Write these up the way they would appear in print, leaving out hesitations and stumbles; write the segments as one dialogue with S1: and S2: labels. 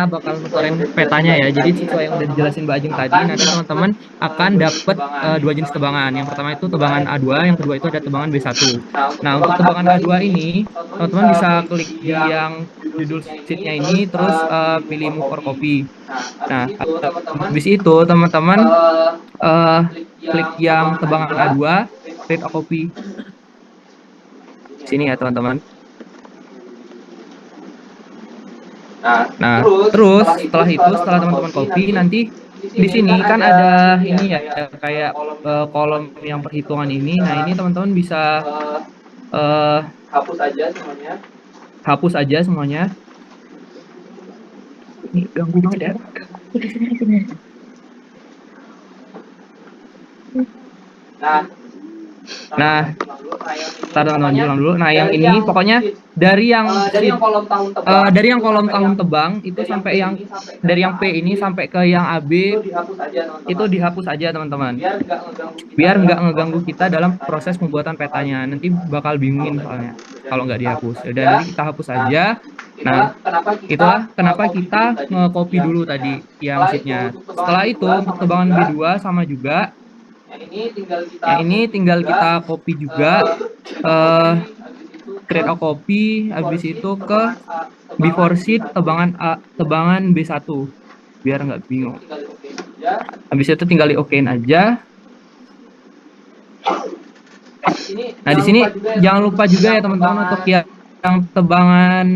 S1: kita bakal nukerin petanya ya. Jadi sesuai yang udah dijelasin Mbak Ajeng tadi, nanti teman-teman akan dapat dua jenis tebangan. Yang pertama itu tebangan A2, yang kedua itu ada tebangan B1. Nah, untuk tebangan A2 ini, teman-teman bisa klik di yang judul sheet-nya ini, terus pilih move or copy. Nah, habis itu teman-teman eh, klik yang tebangan A2, create a copy. Sini ya teman-teman. Nah, terus setelah teman-teman copy, nanti di sini kan ada ini ya, kayak kolom yang perhitungan ini. Nah, ini teman-teman bisa eh, hapus aja semuanya. Ini ganggu banget ya. Nah, teman-teman ulang dulu. Nah, yang ini pokoknya dari yang dari yang kolom tahun tebang itu sampai yang dari yang P ini sampai ke yang AB itu dihapus aja teman-teman. Biar nggak ngeganggu kita dalam proses pembuatan petanya. Nanti bakal bingungin soalnya kalau nggak dihapus. Udah nanti kita hapus aja. Nah, itulah kenapa kita nge-copy dulu tadi yang sheet-nya. Setelah itu untuk tebangan B2 sama juga. Yang ini tinggal kita copy juga, create a copy, habis itu ke before sheet tebangan B1 biar nggak bingung. Habis itu tinggal di okein aja. Nah, di sini jangan lupa juga ya teman-teman untuk yang tebangan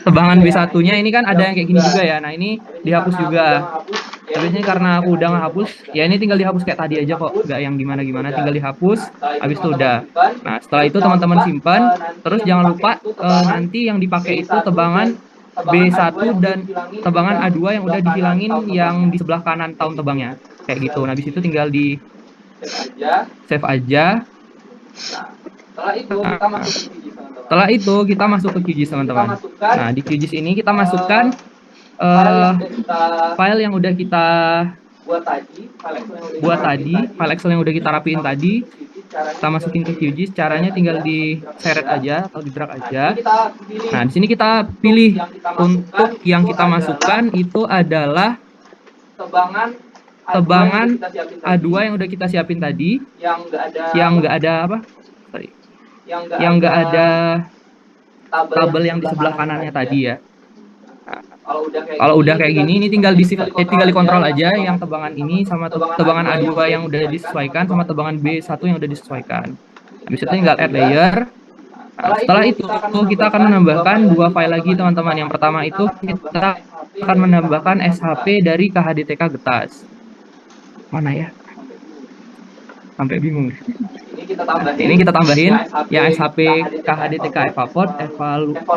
S1: tebangan B1-nya ini kan ada yang kayak gini juga ya. Nah, ini dihapus juga. Habis ini karena aku udah ngehapus, ya ini tinggal dihapus kayak tadi aja kok, nggak yang gimana-gimana, tinggal dihapus, habis itu udah. Nah, setelah itu teman-teman simpan, terus jangan lupa nanti yang dipakai itu tebangan B1 dan tebangan A2 yang udah dihilangin yang di sebelah kanan tahun tebangnya. Kayak gitu. Nah, habis itu tinggal di save aja. Nah, setelah itu kita masuk ke QGIS teman-teman. Nah, di QGIS ini kita masukkan file yang udah kita buat tadi, file Excel yang udah kita rapiin tadi, kita masukin ke QGIS. Caranya tinggal diseret aja atau di drag aja. Nah, di sini kita pilih untuk yang kita masukkan itu adalah tebangan A2 yang udah kita siapin tadi, yang nggak ada apa? Sorry. Yang nggak ada tabel yang di sebelah kanannya tadi ya. Nah, kalau udah kayak gini, ini tinggal dikontrol aja yang tebangan ini sama tebangan A2 yang udah disesuaikan sama tebangan B1 yang udah disesuaikan. Habis itu tinggal add layer. Nah, setelah itu kita akan menambahkan dua file lagi teman-teman. Yang pertama itu kita akan menambahkan SHP dari KHDTK Getas. Mana ya? Sampai bingung. Ini kita tambahin yang SHP KHDTK Evaport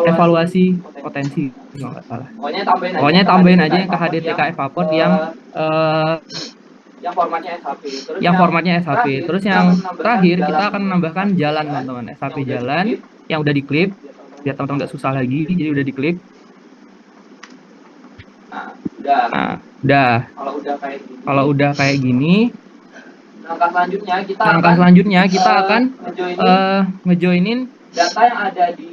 S1: evaluasi potensi kalau nggak salah. Pokoknya tambahin aja yang KHDTK Evaport yang formatnya SHP. Terus yang terakhir kita akan menambahkan jalan teman-teman, SHP jalan yang udah diklip biar teman-teman nggak susah lagi. Jadi udah diklip. Nah, udah. Kalau udah kayak gini, langkah selanjutnya kita akan ngejoinin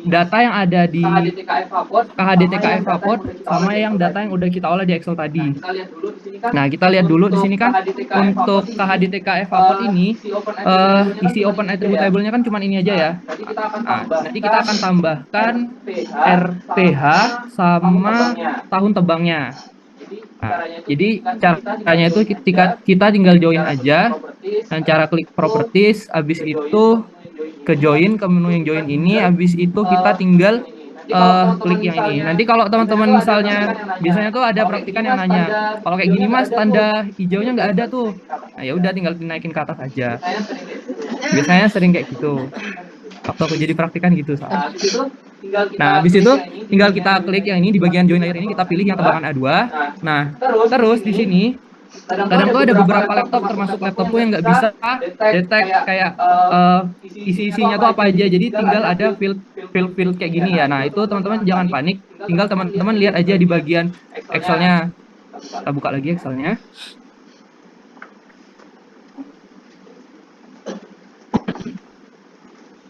S1: data yang ada di KHDTK Evaport sama yang data yang udah kita olah di Excel tadi. Nah, kita lihat dulu di sini kan untuk KHDTK Evaport ini isi open attribute table-nya kan cuma ini aja ya. Nah, nanti kita akan tambahkan RPH sama tahun tebangnya. Nah, jadi caranya itu kita tinggal join aja dan cara klik properties, habis itu ke join ke menu yang join ini, habis itu kita tinggal klik yang ini. Nanti kalau teman-teman misalnya biasanya tuh ada praktikan yang nanya, kalau kayak gini mas tanda hijaunya nggak ada tuh. Nah, ya udah tinggal dinaikin ke atas aja. Biasanya sering kayak gitu. Waktu aku jadi praktikan gitu soalnya. Nah, habis itu tinggal kita klik yang ini di bagian join layer ini, kita pilih yang tebangan A2. Nah, terus di sini kadang tuh ada beberapa laptop termasuk laptopku yang nggak bisa detect kayak isi-isinya tuh apa aja. Jadi tinggal ada field kayak gini ya. Nah, itu teman-teman jangan panik. Tinggal teman-teman lihat aja di bagian Excel-nya. Kita buka lagi Excel-nya.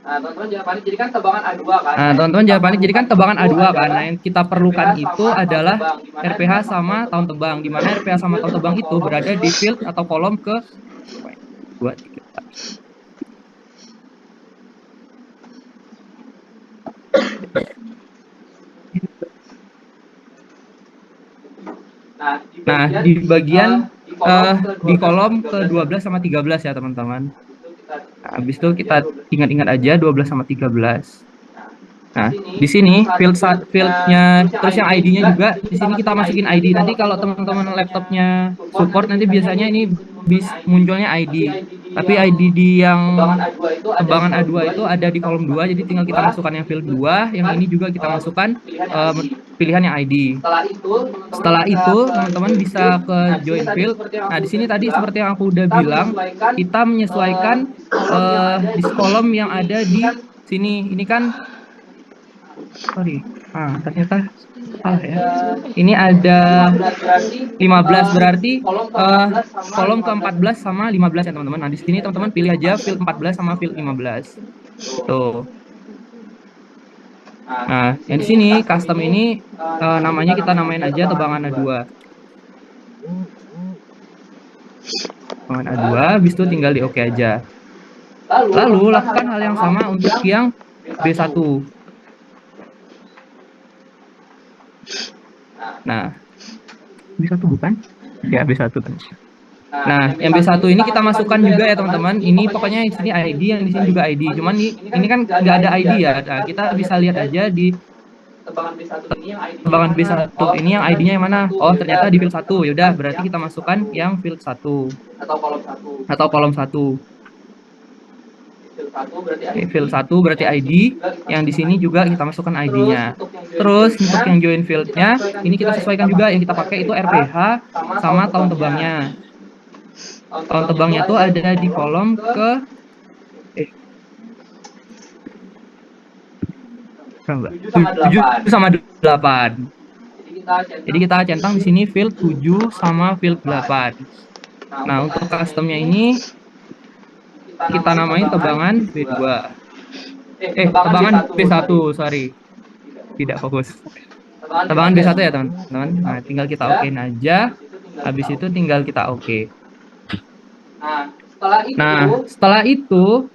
S1: Nah, teman-teman jangan panik, jadi kan tebangan A2 kan. Nah, teman-teman jangan panik, jadi kan tebangan A2 kan. Nah, yang kita perlukan itu adalah RPH sama tahun tebang. Di mana RPH sama tahun tebang itu berada di field atau kolom ke 2, 3. Nah, di bagian di kolom ke-12 sama 13 ya, teman-teman. Nah, habis itu kita ingat-ingat aja 12 sama 13. Nah, di sini fieldnya terus yang ID-nya juga di sini kita masukin ID. Nanti kalau teman-teman laptopnya support nanti biasanya ini munculnya ID. Tapi ID di yang tebangan A2 itu ada di kolom 2, jadi tinggal kita masukkan yang field 2, yang ini juga kita masukkan pilihan yang ID. Setelah itu teman-teman bisa ke join field. Nah, di sini tadi seperti yang aku udah bilang, kita menyesuaikan di kolom yang ada di sini. Ini kan ternyata salah ya. Ini ada 15, berarti kolom ke-14 sama 15 ya, teman-teman. Nah, di sini teman-teman pilih aja field 14 sama field 15. Tuh. Nah, yang di sini custom ini namanya kita namain aja tebangan A2. Tebangan A2, habis itu tinggal di oke aja. Lalu lakukan hal yang sama untuk yang B1. Nah, B1 bukan? Ya, B1 kan. Nah, yang B1 ini kita masukkan juga ya, teman-teman. Ini pokoknya di sini ID, yang di sini juga ID. Cuman ini kan nggak ada ID ya. Nah, kita bisa lihat aja di tebangan B1 ini yang ID-nya yang mana? Oh, ternyata di field 1. Yaudah, berarti kita masukkan yang field 1 atau kolom 1. Field 1 berarti ID, yang di sini juga kita masukkan ID-nya. Terus untuk yang join field-nya, ini kita sesuaikan juga, yang kita pakai itu RPH sama tahun tebangnya. Tahun tebangnya itu ada di kolom ke 7 sama 8. Jadi kita centang di sini field 7 sama field 8. Nah, untuk customnya ini kita namain tebangan B2. Tebangan B1, sorry. Tidak fokus. Tebangan B1 ya, teman-teman. Nah, tinggal kita okein aja. Habis itu tinggal kita oke. Nah, setelah itu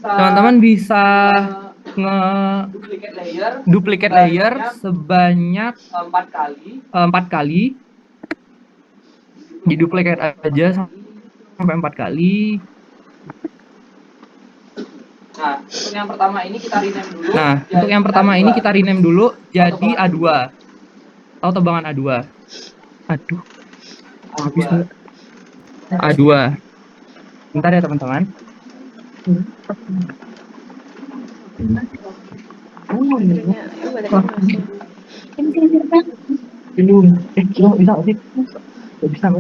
S1: teman-teman bisa duplicate layer sebanyak 4 kali. Diduplicate aja sampai 4 kali. Nah, untuk yang pertama ini kita rename dulu. Jadi A2. Atau tebangan A2. Aduh. Habis A2. Bentar ya, teman-teman. Bisa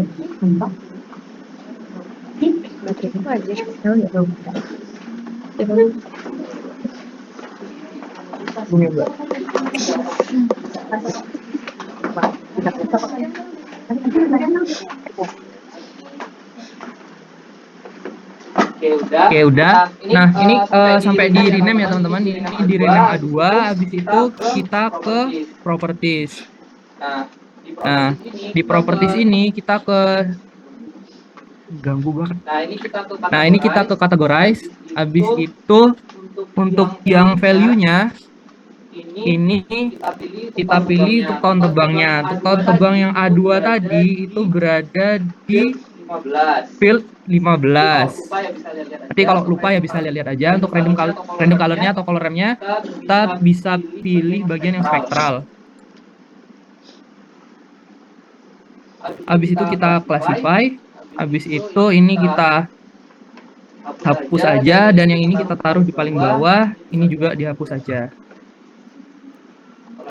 S1: Oke, udah. Nah, ini sampai di rename ya, teman-teman. Ini di rename A2. Habis itu kita ke properties. Nah, di properties ini kita ke ganggu banget. Nah, ini kita ke categorize. Habis itu untuk yang value-nya ini kita pilih untuk tahun tebangnya. Untuk tahun tebang yang A2 tadi itu berada di field 15. Nanti kalau lupa ya bisa lihat aja. Untuk random color-nya atau color RAM-nya kita bisa pilih bagian yang spektral. Habis itu kita classify. Habis itu ini kita hapus aja, dan yang ini kita taruh di paling bawah. Ini juga dihapus aja.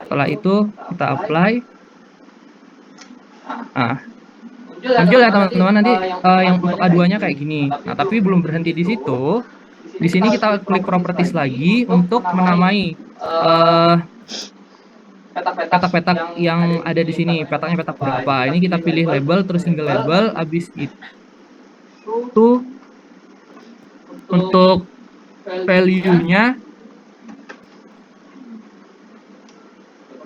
S1: Setelah itu kita apply. Muncul ya, teman-teman, nanti yang untuk A2-nya kayak gini. Nah, tapi belum berhenti di situ. Di sini kita klik properties lagi untuk menamai petak-petak yang ada di sini, petaknya petak berapa. Ini kita pilih label, terus single label. Habis itu untuk value-nya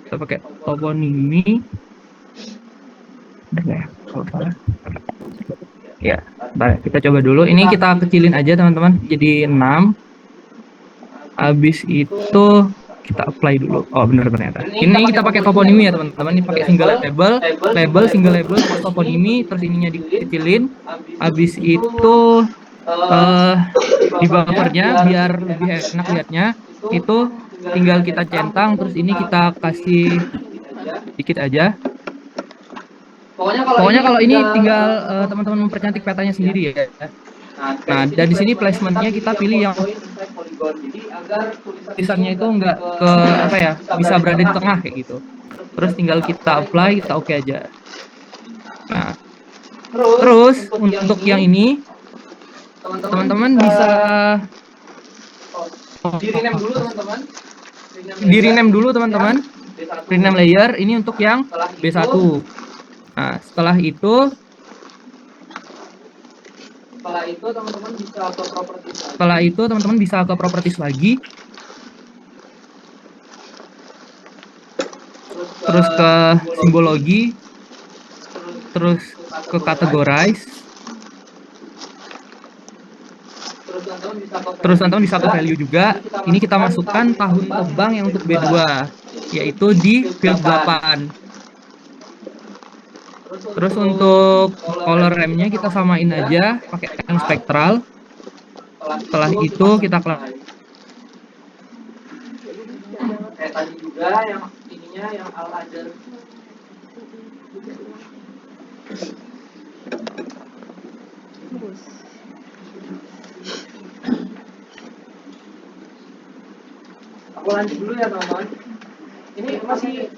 S1: kita pakai toponimi. Udah ya, kalau salah. Ya, baik, kita coba dulu. Ini kita kecilin aja teman-teman, jadi 6. Habis itu kita apply dulu. Oh, benar ternyata. Ini kita pakai toponimi ya teman-teman. Ini pakai single label, single label, terus toponimi, terus ininya dikecilin. Habis itu di buffernya biar lebih enak lihatnya itu tinggal kita centang, terus ini kita kasih dikit aja. Pokoknya kalau ini tinggal teman-teman mempercantik petanya sendiri ya. Nah, dan di sini placementnya kita pilih yang tulisannya itu enggak ke apa ya, bisa berada di tengah kayak gitu. Terus tinggal kita apply, kita oke aja. Nah, terus untuk yang ini teman-teman bisa di rename dulu teman-teman. Rename layer ini untuk yang B1. Nah, setelah itu teman-teman bisa ke properties lagi. Terus ke simbologi, terus ke categorize. Terus teman-teman bisa ke value juga. Ini kita masukkan tahun tebang yang untuk B2, yaitu di field 8. Terus untuk color RAM-nya kita samain aja pakai yang spektral. Setelah itu kita tadi juga yang ininya yang al-adar. Aku lanjut dulu ya teman-teman. Ini masih